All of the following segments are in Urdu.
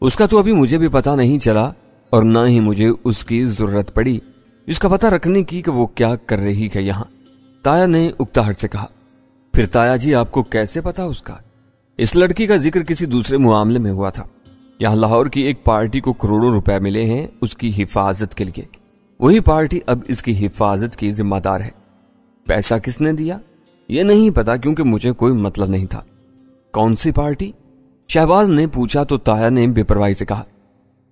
اس کا تو ابھی مجھے بھی پتا نہیں چلا اور نہ ہی مجھے اس کی ضرورت پڑی اس کا پتہ رکھنے کی کہ وہ کیا کر رہی ہے یہاں۔ تایا نے اکتاہٹ سے کہا، پھر تایا جی آپ کو کیسے پتا اس کا؟ اس لڑکی کا ذکر کسی دوسرے معاملے میں ہوا تھا۔ یہاں لاہور کی ایک پارٹی کو کروڑوں روپے ملے ہیں اس کی حفاظت کے لیے، وہی پارٹی اب اس کی حفاظت کی ذمہ دار ہے۔ پیسہ کس نے دیا یہ نہیں پتا کیونکہ مجھے کوئی مطلب نہیں تھا۔ کون سی پارٹی؟ شہباز نے پوچھا تو تایا نے بے پرواہی سے کہا،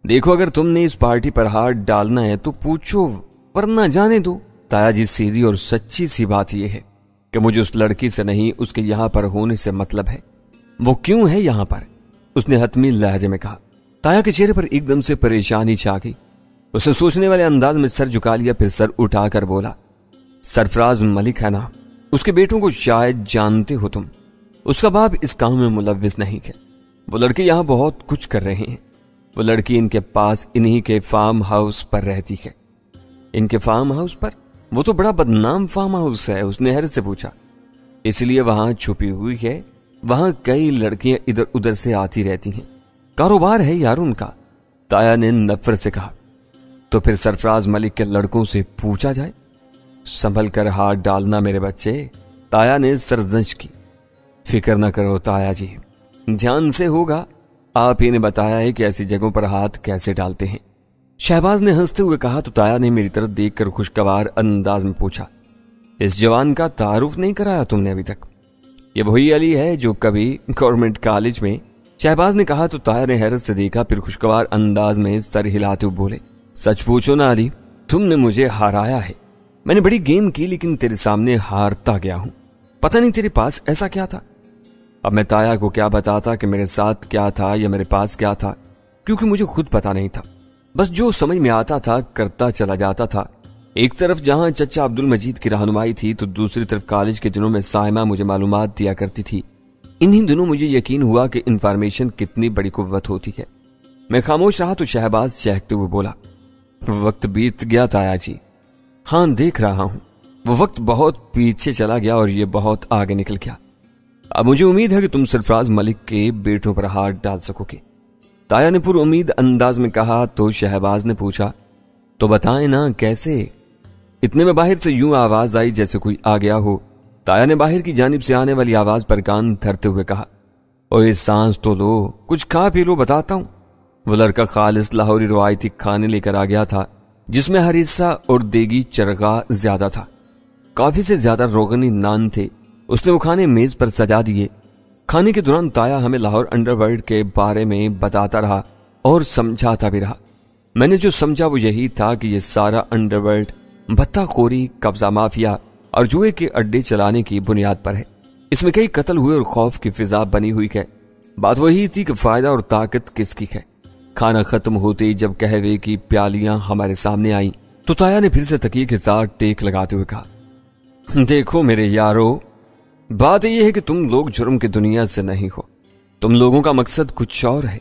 دیکھو اگر تم نے اس پارٹی پر ہاتھ ڈالنا ہے تو پوچھو ورنہ جانے دو۔ تایا جی سیدھی اور سچی سی بات یہ ہے کہ مجھے اس لڑکی سے نہیں اس کے یہاں پر ہونے سے مطلب ہے۔ وہ کیوں ہے یہاں پر؟ اس نے حتمی لہجے میں کہا۔ تایا کے چہرے پر ایک دم سے پریشانی چھا گئی۔ اس نے سوچنے والے انداز میں سر جھکا لیا، پھر سر اٹھا کر بولا، سرفراز ملک ہے نا، اس کے بیٹوں کو شاید جانتے ہو تم۔ اس کا باپ اس کام میں ملوث نہیں ہے۔ وہ لڑکے یہاں بہت کچھ کر رہے ہیں۔ وہ لڑکی ان کے پاس انہی کے فارم ہاؤس پر رہتی ہے۔ ان کے فارم ہاؤس پر؟ وہ تو بڑا بدنام فارم ہاؤس ہے، اس نے حیرت سے پوچھا۔ اس لیے وہاں چھپی ہوئی ہے، وہاں کئی لڑکیاں ادھر ادھر سے آتی رہتی ہیں، کاروبار ہے یار ان کا۔ تایا نے نفرت سے کہا، تو پھر سرفراز ملک کے لڑکوں سے پوچھا جائے۔ سنبھل کر ہاتھ ڈالنا میرے بچے، تایا نے سرزنش کی۔ فکر نہ کرو تایا جی، دھیان سے ہوگا، آپ ہی نے بتایا ہے کہ ایسی جگہوں پر ہاتھ کیسے ڈالتے ہیں۔ شہباز نے ہنستے ہوئے کہا تو تایا نے میری طرف دیکھ کر خوشگوار انداز میں پوچھا، اس جوان کا تعارف نہیں کرایا تم نے ابھی تک؟ یہ وہی علی ہے جو کبھی گورنمنٹ کالج میں؟ شہباز نے کہا تو تایا نے حیرت سے دیکھا، پھر خوشگوار انداز میں سر ہلاتے ہوئے بولے، سچ پوچھو نا علی، تم نے مجھے ہرایا ہے۔ میں نے بڑی گیم کی لیکن تیرے سامنے ہارتا گیا ہوں۔ پتہ نہیں تیرے پاس ایسا کیا تھا۔ اب میں تایا کو کیا بتاتا کہ میرے ساتھ کیا تھا یا میرے پاس کیا تھا، کیونکہ مجھے خود پتہ نہیں تھا۔ بس جو سمجھ میں آتا تھا کرتا چلا جاتا تھا۔ ایک طرف جہاں چچا عبد المجید کی رہنمائی تھی تو دوسری طرف کالج کے دنوں میں سائمہ مجھے معلومات دیا کرتی تھی۔ انہی دنوں مجھے یقین ہوا کہ انفارمیشن کتنی بڑی قوت ہوتی ہے۔ میں خاموش رہا تو شہباز چہکتے ہوئے بولا، وقت بیت گیا تایا جی۔ ہاں دیکھ رہا ہوں، وہ وقت بہت پیچھے چلا گیا اور یہ بہت آگے نکل گیا۔ اب مجھے امید ہے کہ تم سرفراز ملک کے بیٹوں پر ہاتھ ڈال سکو گے۔ تایا نے پر امید انداز میں کہا تو شہباز نے پوچھا، تو بتائیں نا کیسے؟ اتنے میں باہر سے یوں آواز آئی جیسے کوئی آ گیا ہو۔ تایا نے باہر کی جانب سے آنے والی آواز پر کان دھرتے ہوئے کہا، اوے سانس تو لو، کچھ کھا پی لو، بتاتا ہوں۔ وہ لڑکا خالص لاہوری روایتی کھانے لے کر آ گیا تھا جس میں ہریسہ اور دیگی چرگا زیادہ تھا، کافی سے زیادہ روغنی نان تھے۔ اس نے وہ کھانے میز پر سجا دیے۔ کھانے کے دوران تایا ہمیں لاہور انڈر ورلڈ کے بارے میں بتاتا رہا اور سمجھاتا بھی رہا۔ میں نے جو سمجھا وہ یہی تھا کہ یہ سارا انڈر ورلڈ بھتہ خوری، قبضہ مافیا اور جوئے کے اڈے چلانے کی بنیاد پر ہے۔ اس میں کئی قتل ہوئے اور خوف کی فضا بنی ہوئی ہے۔ بات وہی تھی کہ فائدہ اور طاقت کس کی ہے۔ کھانا ختم ہوتے جب قہوے کی پیالیاں ہمارے سامنے آئیں تو تایا نے پھر سے تکیے کے ساتھ ٹیک لگاتے ہوئے کہا، دیکھو میرے یارو، بات یہ ہے کہ تم لوگ جرم کی دنیا سے نہیں ہو، تم لوگوں کا مقصد کچھ اور ہے۔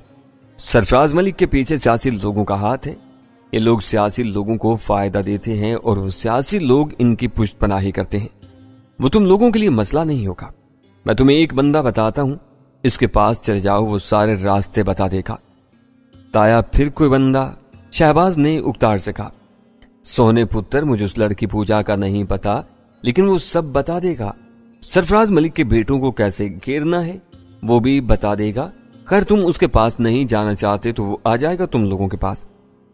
سرفراز ملک کے پیچھے سیاسی لوگوں کا ہاتھ ہے۔ یہ لوگ سیاسی لوگوں کو فائدہ دیتے ہیں اور وہ سیاسی لوگ ان کی پشت پناہی کرتے ہیں۔ وہ تم لوگوں کے لیے مسئلہ نہیں ہوگا۔ میں تمہیں ایک بندہ بتاتا ہوں، اس کے پاس چلے جاؤ، وہ سارے راستے بتا دے گا۔ تایا پھر کوئی بندہ؟ شہباز نے اکتار سے کہا، سونے پتر، مجھے اس لڑکی پوجا کا نہیں پتا لیکن وہ سب بتا دے گا۔ سرفراز ملک کے بیٹوں کو کیسے گھیرنا ہے وہ بھی بتا دے گا۔ خیر تم اس کے پاس نہیں جانا چاہتے تو وہ آ جائے گا تم لوگوں کے پاس۔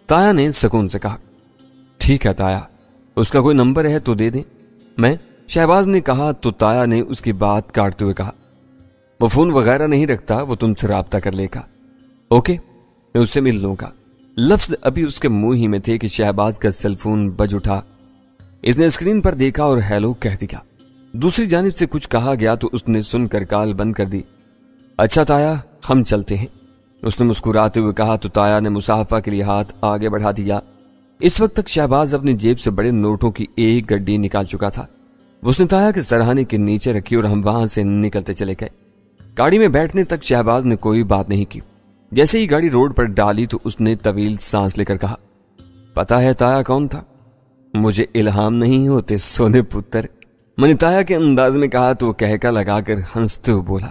تایا نے سکون سے کہا، ٹھیک ہے تایا، اس کا کوئی نمبر ہے تو دے دیں۔ میں؟ شہباز نے کہا تو تایا نے اس کی بات کاٹتے ہوئے کہا، وہ فون وغیرہ نہیں رکھتا، وہ تم سے رابطہ کر لے گا۔ اوکے، میں اس سے مل لوں گا۔ لفظ ابھی اس کے منہ ہی میں تھے کہ شہباز کا سیل فون بج اٹھا۔ اس نے اسکرین پر دیکھا اور ہیلو کہہ دیا۔ دوسری جانب سے کچھ کہا گیا تو اس نے سن کر کال بند کر دی۔ اچھا تایا، ہم چلتے ہیں، اس نے مسکراتے ہوئے کہا تو تایا نے مصافحہ کے لیے ہاتھ آگے بڑھا دیا۔ اس وقت تک شہباز اپنی جیب سے بڑے نوٹوں کی ایک گڈی نکال چکا تھا۔ اس نے تایا کے سرہانے کے نیچے رکھی اور ہم وہاں سے نکلتے چلے گئے۔ گاڑی میں بیٹھنے تک شہباز نے کوئی بات نہیں کی۔ جیسے ہی گاڑی روڈ پر ڈالی تو اس نے طویل سانس لے کر کہا، پتا ہے تایا کون تھا؟ مجھے الہام نہیں ہوتے سونے پتر، میں نے تایا کے انداز میں کہا تو وہ کہکا لگا کر ہنستے ہوئے بولا،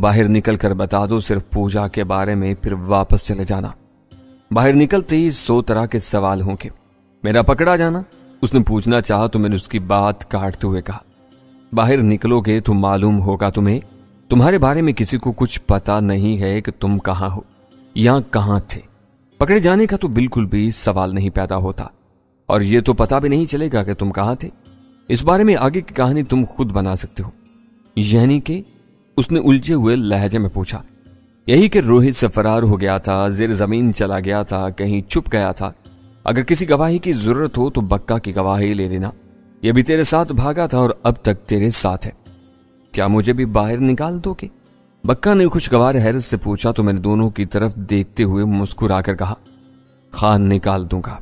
باہر نکل کر بتا دو صرف پوجا کے بارے میں، پھر واپس چلے جانا۔ باہر نکلتے ہی 100 طرح کے سوال ہوں گے۔ میرا پکڑا جانا؟ اس نے پوچھنا چاہا تو میں نے اس کی بات کاٹتے ہوئے کہا، باہر نکلو گے تو معلوم ہوگا تمہیں تمہارے بارے میں کسی کو کچھ پتا نہیں ہے کہ تم کہاں ہو یا کہاں تھے۔ پکڑے جانے کا تو بالکل بھی سوال نہیں پیدا ہوتا، اور یہ تو پتا بھی نہیں چلے گا کہ تم کہاں تھے۔ اس بارے میں آگے کی کہانی تم خود بنا سکتے ہو۔ یعنی کہ؟ اس نے الجھے ہوئے لہجے میں پوچھا۔ یہی کہ روہت سے فرار ہو گیا تھا، زیر زمین چلا گیا تھا، کہیں چھپ گیا تھا۔ اگر کسی گواہی کی ضرورت ہو تو بکا کی گواہی لے لینا۔ یہ بھی تیرے ساتھ بھاگا تھا اور اب تک تیرے ساتھ ہے۔ کیا مجھے بھی باہر نکال دو گے؟ بکا نے خوشگوار حیرت سے پوچھا تو میں نے دونوں کی طرف دیکھتے ہوئے مسکرا کر کہا، خان نکال دوں گا،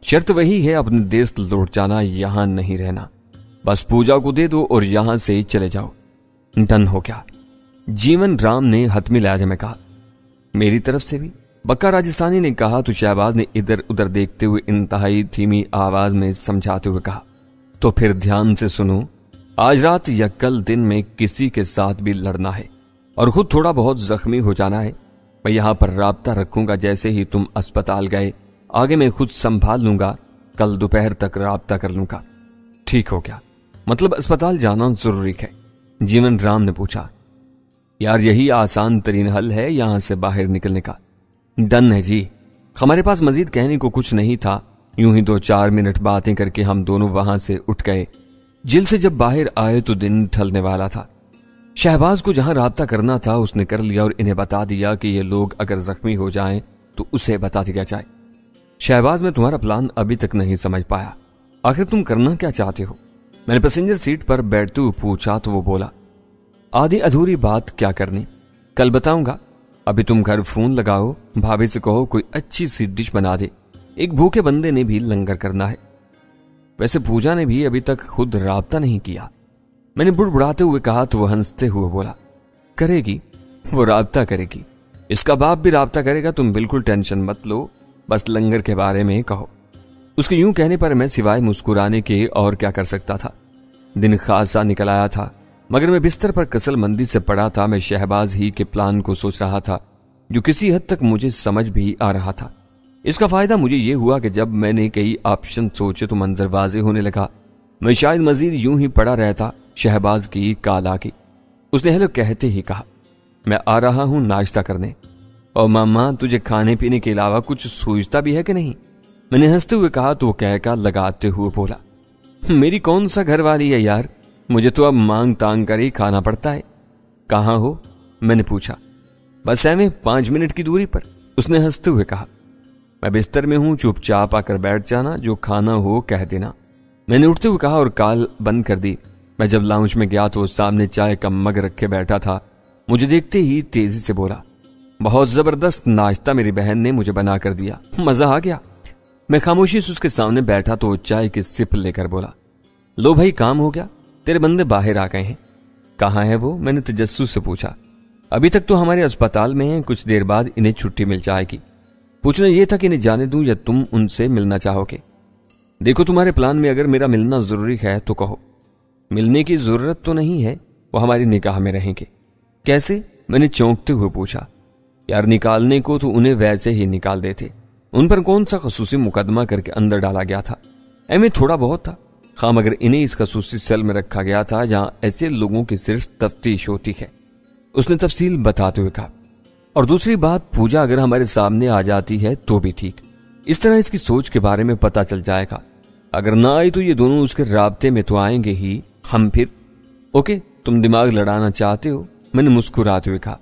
شرط وہی ہے اپنے دیس لوٹ جانا، یہاں نہیں رہنا۔ بس پوجا کو دے دو اور یہاں سے چلے جاؤ۔ ڈن ہو گیا، جیون رام نے حتمی لہجے میں کہا۔ میری طرف سے بھی، بکا راجستھانی نے کہا تو شہباز نے ادھر ادھر دیکھتے ہوئے انتہائی دھیمی آواز میں سمجھاتے ہوئے کہا، تو پھر دھیان سے سنو، آج رات یا کل دن میں کسی کے ساتھ بھی لڑنا ہے اور خود تھوڑا بہت زخمی ہو جانا ہے۔ میں یہاں پر رابطہ رکھوں گا، جیسے ہی تم اسپتال گئے آگے میں خود سنبھال لوں گا، کل دوپہر تک رابطہ کر لوں گا۔ ٹھیک ہو گیا، مطلب اسپتال جانا ضروری ہے؟ جیون رام نے پوچھا۔ یار یہی آسان ترین حل ہے یہاں سے باہر نکلنے کا۔ ڈن ہے جی۔ ہمارے پاس مزید کہنے کو کچھ نہیں تھا، یوں ہی 2-4 منٹ باتیں کر کے ہم دونوں وہاں سے اٹھ گئے۔ جیل سے جب باہر آئے تو دن ڈھلنے والا تھا۔ شہباز کو جہاں رابطہ کرنا تھا اس نے کر لیا اور انہیں بتا دیا کہ یہ لوگ اگر زخمی ہو جائیں تو اسے بتا دیا جائے۔ شہباز میں تمہارا پلان ابھی تک نہیں سمجھ پایا، آخر تم کرنا کیا چاہتے ہو؟ میں نے پیسنجر سیٹ پر بیٹھتے ہوئے پوچھا تو وہ بولا، آدھی ادھوری بات کیا کرنی، کل بتاؤں گا۔ ابھی تم گھر فون لگاؤ، بھابھی سے کہو کوئی اچھی سی ڈش بنا دے، ایک بھوکے بندے نے بھی لنگر کرنا ہے۔ ویسے پوجا نے بھی ابھی تک خود رابطہ نہیں کیا، میں نے بڑبڑاتے ہوئے کہا تو وہ ہنستے ہوئے بولا، کرے گی، وہ رابطہ کرے گی، اس کا باپ بھی رابطہ کرے گا، تم بالکل ٹینشن مت لو، بس لنگر کے بارے میں کہو۔ اس کے یوں کہنے پر میں سوائے مسکرانے کے اور کیا کر سکتا تھا۔ دن خاصا نکل آیا تھا، مگر میں بستر پر کسل مندی سے پڑا تھا۔ میں شہباز ہی کے پلان کو سوچ رہا تھا جو کسی حد تک مجھے سمجھ بھی آ رہا تھا۔ اس کا فائدہ مجھے یہ ہوا کہ جب میں نے کئی آپشن سوچے تو منظر واضح ہونے لگا۔ میں شاید مزید یوں ہی پڑا رہتا۔ شہباز کی کال آ گئی، اس نے ہیلو کہتے ہی کہا، میں آ رہا ہوں ناشتہ کرنے، اور ماما تجھے کھانے پینے کے علاوہ کچھ سوچتا بھی ہے کہ نہیں؟ میں نے ہنستے ہوئے کہا تو وہ کہہ لگاتے ہوئے بولا، میری کون سا گھر والی ہے یار، مجھے تو اب مانگ تانگ کر ہی کھانا پڑتا ہے۔ کہاں ہو؟ میں نے پوچھا۔ بس ایویں 5 منٹ کی دوری پر، اس نے ہنستے ہوئے کہا۔ میں بستر میں ہوں، چپ چاپ آ کر بیٹھ جانا، جو کھانا ہو کہہ دینا، میں نے اٹھتے ہوئے کہا اور کال بند کر دی۔ میں جب لاؤنج میں گیا تو سامنے چائے کا مگ رکھے بیٹھا تھا، مجھے دیکھتے ہی تیزی سے بولا، بہت زبردست ناشتہ میری بہن نے مجھے بنا کر دیا، مزہ آ گیا۔ میں خاموشی سے اس کے سامنے بیٹھا تو چائے کی سپ لے کر بولا، لو بھائی کام ہو گیا، تیرے بندے باہر آ گئے ہیں۔ کہاں ہے وہ؟ میں نے تجسس سے پوچھا۔ ابھی تک تو ہمارے اسپتال میں ہیں، کچھ دیر بعد انہیں چھٹی مل جائے گی۔ پوچھنا یہ تھا کہ انہیں جانے دوں یا تم ان سے ملنا چاہو گے؟ دیکھو تمہارے پلان میں اگر میرا ملنا ضروری ہے تو کہو، ملنے کی ضرورت تو نہیں ہے، وہ ہماری نکاح میں رہیں گے۔ کیسے؟ میں نے چونکتے ہوئے پوچھا۔ یار نکالنے کو تو انہیں ویسے ہی نکال دیتے، ان پر کون سا خصوصی مقدمہ کر کے اندر ڈالا گیا تھا؟ ایویں تھوڑا بہت تھا، خام اگر انہیں اس خصوصی سیل میں رکھا گیا تھا جہاں ایسے لوگوں کی صرف تفتیش ہوتی ہے، اس نے تفصیل بتاتے ہوئے کہا۔ اور دوسری بات، پوجا اگر ہمارے سامنے آ جاتی ہے تو بھی ٹھیک، اس طرح اس کی سوچ کے بارے میں پتہ چل جائے گا، اگر نہ آئی تو یہ دونوں اس کے رابطے میں تو آئیں گے ہی، ہم پھر اوکے تم دماغ لڑانا چاہتے ہو، میں نے مسکراتے ہوئے کہا۔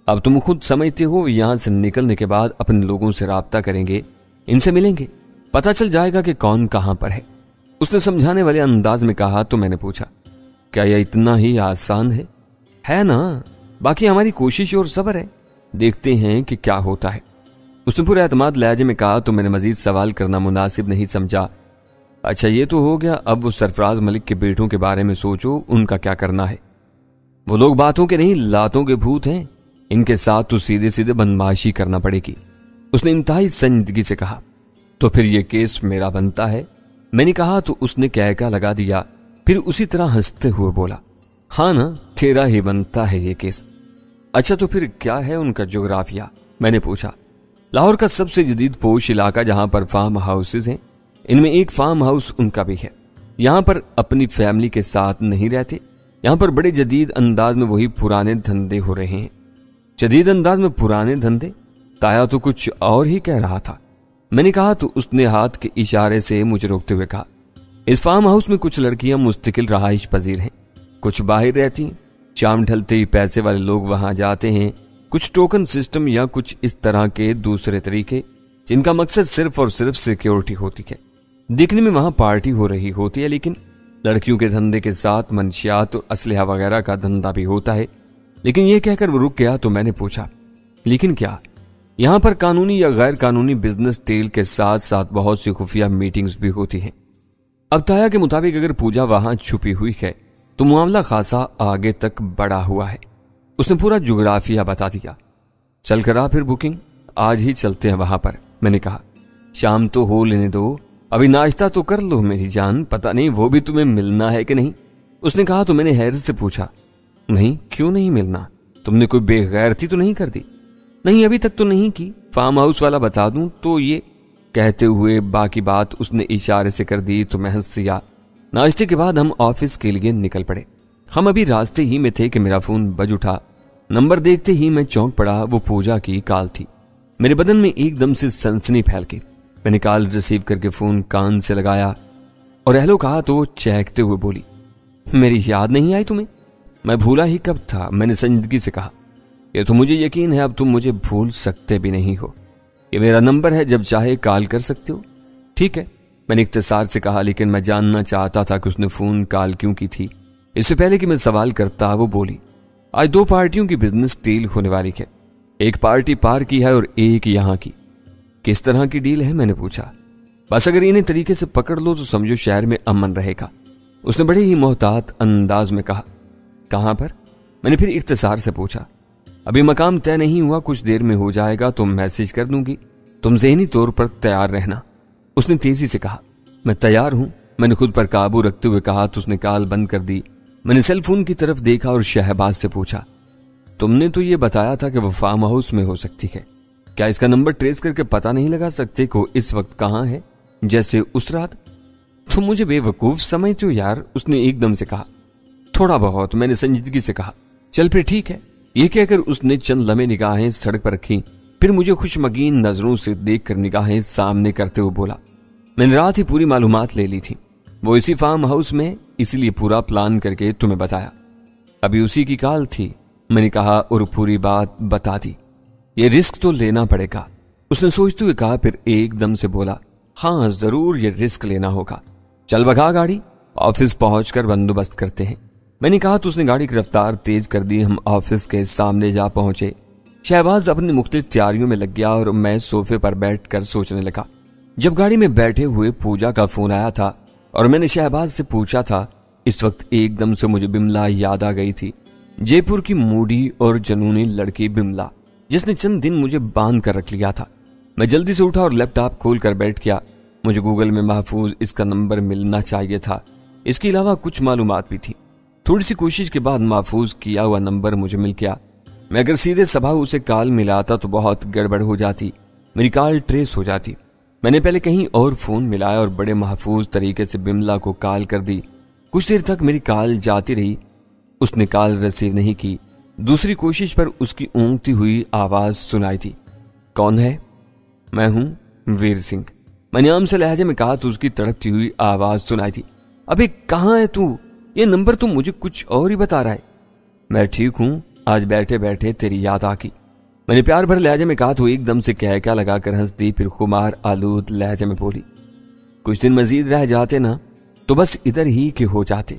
اب تم خود سمجھتے ہو، یہاں سے نکلنے کے بعد اپنے لوگوں سے رابطہ کریں گے، ان سے ملیں گے، پتہ چل جائے گا کہ کون کہاں پر ہے، اس نے سمجھانے والے انداز میں کہا تو میں نے پوچھا، کیا یہ اتنا ہی آسان ہے نا؟ باقی ہماری کوشش اور صبر ہے، دیکھتے ہیں کہ کیا ہوتا ہے، اس نے پورے اعتماد لہجے میں کہا تو میں نے مزید سوال کرنا مناسب نہیں سمجھا۔ اچھا یہ تو ہو گیا، اب وہ سرفراز ملک کے بیٹوں کے بارے میں سوچو، ان کا کیا کرنا ہے؟ وہ لوگ باتوں کے نہیں لاتوں کے بھوت ہیں، ان کے ساتھ تو سیدھے سیدھے بدمعاشی کرنا پڑے گی، اس نے انتہائی سنجیدگی سے کہا۔ تو پھر یہ کیس میرا بنتا ہے، میں نے کہا تو اس نے کہہ لگا دیا، پھر اسی طرح ہنستے ہوئے بولا، ہاں نا تیرا ہی بنتا ہے یہ کیس۔ اچھا تو پھر کیا ہے ان کا جغرافیہ؟ میں نے پوچھا۔ لاہور کا سب سے جدید پوش علاقہ جہاں پر فارم ہاؤسز ہیں، ان میں ایک فارم ہاؤس ان کا بھی ہے۔ یہاں پر اپنی فیملی کے ساتھ نہیں رہتے، یہاں پر بڑے جدید انداز میں وہی پرانے دھندے ہو رہے ہیں۔ جدید انداز میں پرانے دھندے؟ تایا تو کچھ اور ہی کہہ رہا تھا۔ میں نے کہا تو اس نے ہاتھ کے اشارے سے مجھے روکتے ہوئے کہا، اس فارم ہاؤس میں کچھ لڑکیاں مستقل رہائش پذیر ہیں، کچھ باہر رہتی ہیں، شام ڈھلتے ہی پیسے والے لوگ وہاں جاتے ہیں، کچھ ٹوکن سسٹم یا کچھ اس طرح کے دوسرے طریقے جن کا مقصد صرف اور صرف سیکیورٹی ہوتی ہے۔ دیکھنے میں وہاں پارٹی ہو رہی ہوتی ہے، لیکن لڑکیوں کے دھندے کے ساتھ منشیات اور اسلحہ وغیرہ کا دھندا بھی ہوتا ہے۔ لیکن یہ کہہ کر وہ رک گیا تو میں نے پوچھا، لیکن کیا یہاں پر قانونی یا غیر قانونی بزنس ڈیل کے ساتھ ساتھ بہت سی خفیہ میٹنگز بھی ہوتی ہیں؟ اب تایا کے مطابق اگر پوجا وہاں چھپی ہوئی ہے تو معاملہ خاصا آگے تک بڑھا ہوا ہے۔ اس نے پورا جغرافیہ بتا دیا۔ چل کر آ پھر بکنگ، آج ہی چلتے ہیں وہاں پر، میں نے کہا۔ شام تو ہو لینے دو، ابھی ناشتہ تو کر لو میری جان، پتہ نہیں وہ بھی تمہیں ملنا ہے کہ نہیں؟ اس نے کہا تو میں نے حیرت سے پوچھا، نہیں کیوں نہیں ملنا؟ تم نے کوئی بے غیرتی تو نہیں کر دی؟ نہیں ابھی تک تو نہیں کی، فارم ہاؤس والا بتا دوں تو یہ کہتے ہوئے باقی بات اس نے اشارے سے کر دی تو میں ہنس دیا۔ ناشتے کے بعد ہم آفس کے لیے نکل پڑے۔ ہم ابھی راستے ہی میں تھے کہ میرا فون بج اٹھا۔ نمبر دیکھتے ہی میں چونک پڑا، وہ پوجا کی کال تھی۔ میرے بدن میں ایک دم سے سنسنی پھیل گئی۔ میں نے کال ریسیو کر کے فون کان سے لگایا اور ہیلو کہا تو چہکتے ہوئے بولی، میری یاد نہیں آئی تمہیں؟ میں بھولا ہی کب تھا، میں نے سنجیدگی سے کہا۔ یہ تو مجھے یقین ہے اب تم مجھے بھول سکتے بھی نہیں ہو، یہ میرا نمبر ہے، جب چاہے کال کر سکتے ہو۔ ٹھیک ہے، میں نے اختصار سے کہا، لیکن میں جاننا چاہتا تھا کہ اس نے فون کال کیوں کی تھی۔ اس سے پہلے کہ میں سوال کرتا وہ بولی، آج 2 پارٹیوں کی بزنس ڈیل ہونے والی ہے، ایک پارٹی پار کی ہے اور ایک یہاں کی۔ کس طرح کی ڈیل ہے؟ میں نے پوچھا۔ بس اگر انہیں طریقے سے پکڑ لو تو سمجھو شہر میں امن رہے گا، اس نے بڑے ہی محتاط انداز میں کہا۔ کہاں پر؟ میں نے پھر اختصار سے پوچھا۔ ابھی مقام طے نہیں ہوا، کچھ دیر میں ہو جائے گا تو میسج کر دوں گی، تم ذہنی طور پر تیار رہنا، اس نے تیزی سے کہا۔ میں تیار ہوں، میں نے خود پر قابو رکھتے ہوئے کہا تو اس نے کال بند کر دی۔ میں نے سیل فون کی طرف دیکھا اور شہباز سے پوچھا، تم نے تو یہ بتایا تھا کہ وہ فارم ہاؤس میں ہو سکتی ہے، کیا اس کا نمبر ٹریس کر کے پتہ نہیں لگا سکتے کہ وہ اس وقت کہاں ہے، جیسے اس رات؟ تم مجھے بے وقوف سمجھتے ہو یار، اس نے ایک دم سے کہا۔ تھوڑا بہت، میں نے سنجیدگی سے کہا۔ چل پھر ٹھیک ہے، یہ کہہ کر اس نے چند لمحے نگاہیں سڑک پر رکھی، پھر مجھے خوشمگین نظروں سے دیکھ کر نگاہیں سامنے کرتے ہوئے بولا، میں نے رات ہی پوری معلومات لے لی تھی، وہ اسی فارم ہاؤس میں، اسی لیے پورا پلان کر کے تمہیں بتایا۔ ابھی اسی کی کال تھی، میں نے کہا اور پوری بات بتا دی۔ یہ رسک تو لینا پڑے گا، اس نے سوچتے ہوئے کہا، پھر ایک دم سے بولا، ہاں ضرور یہ رسک لینا ہوگا، چل بھگا گاڑی، آفس پہنچ کر بندوبست کرتے ہیں۔ میں نے کہا تو اس نے گاڑی کی رفتار تیز کر دی۔ ہم آفس کے سامنے جا پہنچے۔ شہباز اپنی مختلف تیاریوں میں لگ گیا اور میں صوفے پر بیٹھ کر سوچنے لگا۔ جب گاڑی میں بیٹھے ہوئے پوجا کا فون آیا تھا اور میں نے شہباز سے پوچھا تھا، اس وقت ایک دم سے مجھے بملا یاد آ گئی تھی، جے پور کی موڈی اور جنونی لڑکی بملا، جس نے چند دن مجھے باندھ کر رکھ لیا تھا۔ میں جلدی سے اٹھا اور لیپ ٹاپ کھول کر بیٹھ گیا۔ مجھے گوگل میں محفوظ اس کا نمبر ملنا چاہیے تھا، اس کے علاوہ کچھ معلومات بھی تھی۔ تھوڑی سی کوشش کے بعد محفوظ کیا ہوا نمبر مجھے مل گیا۔ میں اگر سیدھے صبح اسے کال ملاتا تو بہت گڑبڑ ہو جاتی، میری کال ٹریس ہو جاتی۔ میں نے پہلے کہیں اور فون ملایا اور بڑے محفوظ طریقے سے بملا کو کال کر دی۔ کچھ دیر تک میری کال جاتی رہی، اس نے کال ریسیو نہیں کی۔ دوسری کوشش پر اس کی اونگتی ہوئی آواز سنائی تھی، کون ہے؟ میں ہوں ویر سنگھ، میں نے عام سے لہجے میں کہا تو اس کی تڑپتی ہوئی آواز سنائی تھی، ابے کہاں ہے تو؟ یہ نمبر تو مجھے کچھ اور ہی بتا رہا ہے۔ میں ٹھیک ہوں، آج بیٹھے بیٹھے تیری یاد آ گئی، میں نے پیار بھر لہجے میں کہا تو ایک دم سے کہکا لگا کر ہنس دی، پھر خمار آلود لہجے میں بولی، کچھ دن مزید رہ جاتے نا تو بس ادھر ہی کے ہو جاتے،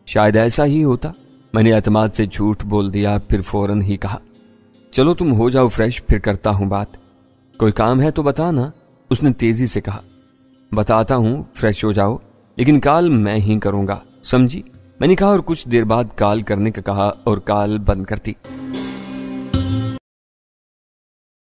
شاید ایسا ہی ہوتا۔ میں نے اعتماد سے جھوٹ بول دیا، پھر فوراً ہی کہا، چلو تم ہو جاؤ فریش، پھر کرتا ہوں بات، کوئی کام ہے تو بتانا، اس نے تیزی سے کہا۔ بتاتا ہوں، فریش ہو جاؤ، لیکن کال میں ہی کروں گا، سمجھی؟ میں نے کہا اور کچھ دیر بعد کال کرنے کا کہا اور کال بند کر دی۔